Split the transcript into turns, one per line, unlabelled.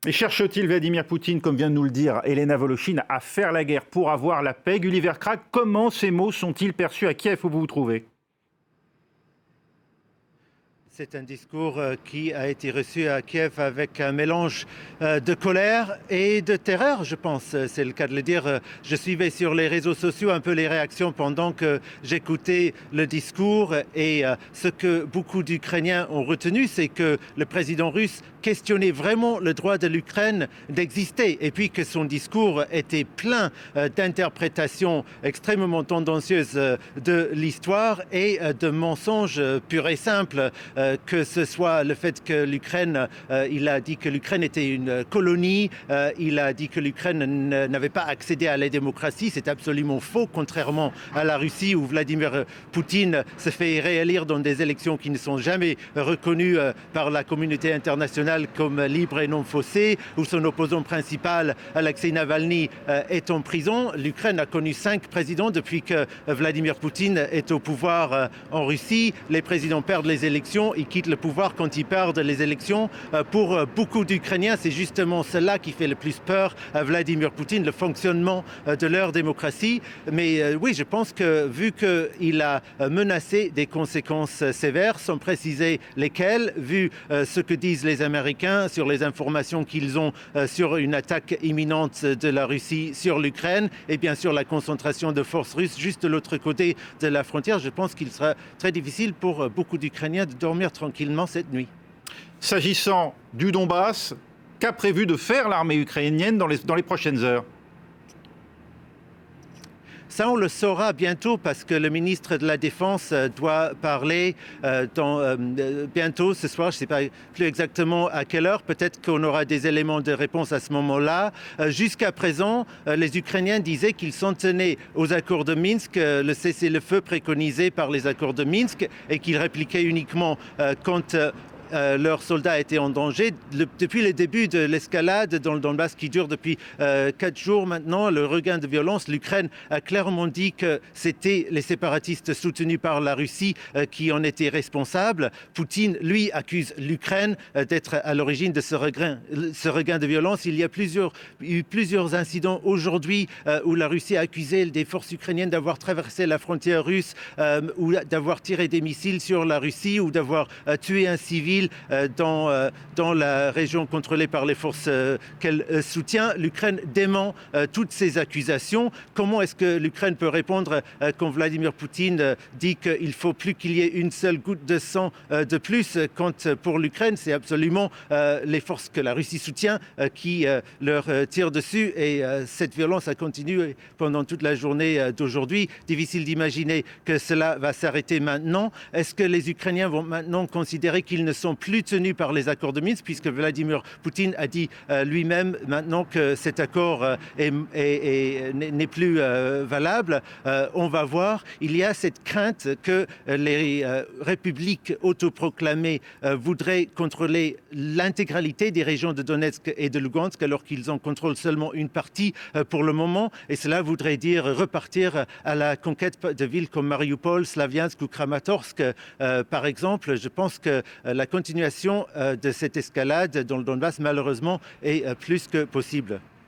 Et cherche-t-il Vladimir Poutine, comme vient de nous le dire Elena Voloshin, à faire la guerre pour avoir la paix? Gulliver Crack, comment ces mots sont-ils perçus à Kiev où vous vous trouvez?
C'est un discours qui a été reçu à Kiev avec un mélange de colère et de terreur, je pense. C'est le cas de le dire. Je suivais sur les réseaux sociaux un peu les réactions pendant que j'écoutais le discours et ce que beaucoup d'Ukrainiens ont retenu, c'est que le président russe questionnait vraiment le droit de l'Ukraine d'exister et puis que son discours était plein d'interprétations extrêmement tendancieuses de l'histoire et de mensonges purs et simples. Que ce soit le fait que l'Ukraine, il a dit que l'Ukraine était une colonie, il a dit que l'Ukraine n'avait pas accédé à la démocratie. C'est absolument faux, contrairement à la Russie où Vladimir Poutine se fait réélire dans des élections qui ne sont jamais reconnues par la communauté internationale comme libres et non faussées, où son opposant principal, Alexei Navalny, est en prison. L'Ukraine a connu 5 présidents depuis que Vladimir Poutine est au pouvoir en Russie. Les présidents perdent les élections. Ils quittent le pouvoir quand ils perdent les élections. Pour beaucoup d'Ukrainiens, c'est justement cela qui fait le plus peur à Vladimir Poutine, le fonctionnement de leur démocratie. Mais oui, je pense que vu qu'il a menacé des conséquences sévères, sans préciser lesquelles, vu ce que disent les Américains sur les informations qu'ils ont sur une attaque imminente de la Russie sur l'Ukraine et bien sûr la concentration de forces russes juste de l'autre côté de la frontière, je pense qu'il sera très difficile pour beaucoup d'Ukrainiens de dormir tranquillement cette nuit.
S'agissant du Donbass, qu'a prévu de faire l'armée ukrainienne dans les prochaines heures?
Ça, on le saura bientôt parce que le ministre de la Défense doit parler bientôt ce soir. Je ne sais pas plus exactement à quelle heure. Peut-être qu'on aura des éléments de réponse à ce moment-là. Jusqu'à présent, les Ukrainiens disaient qu'ils s'en tenaient aux accords de Minsk, le cessez-le-feu préconisé par les accords de Minsk et qu'ils répliquaient uniquement quand leurs soldats étaient en danger. Depuis le début de l'escalade dans le Donbass qui dure depuis 4 jours maintenant, le regain de violence, l'Ukraine a clairement dit que c'était les séparatistes soutenus par la Russie qui en étaient responsables. Poutine, lui, accuse l'Ukraine d'être à l'origine de ce regain de violence. Il y a eu plusieurs incidents aujourd'hui où la Russie a accusé des forces ukrainiennes d'avoir traversé la frontière russe ou d'avoir tiré des missiles sur la Russie ou d'avoir tué un civil dans la région contrôlée par les forces qu'elle soutient. L'Ukraine dément toutes ces accusations. Comment est-ce que l'Ukraine peut répondre quand Vladimir Poutine dit qu'il ne faut plus qu'il y ait une seule goutte de sang de plus, quand pour l'Ukraine, c'est absolument les forces que la Russie soutient qui leur tirent dessus et cette violence a continué pendant toute la journée d'aujourd'hui. Difficile d'imaginer que cela va s'arrêter maintenant. Est-ce que les Ukrainiens vont maintenant considérer qu'ils ne sont plus tenus par les accords de Minsk, puisque Vladimir Poutine a dit lui-même maintenant que cet accord n'est plus valable? On va voir. Il y a cette crainte que les républiques autoproclamées voudraient contrôler l'intégralité des régions de Donetsk et de Lugansk, alors qu'ils en contrôlent seulement une partie pour le moment. Et cela voudrait dire repartir à la conquête de villes comme Mariupol, Slaviansk ou Kramatorsk, par exemple. Je pense que la continuation de cette escalade dans le Donbass, malheureusement, est plus que possible.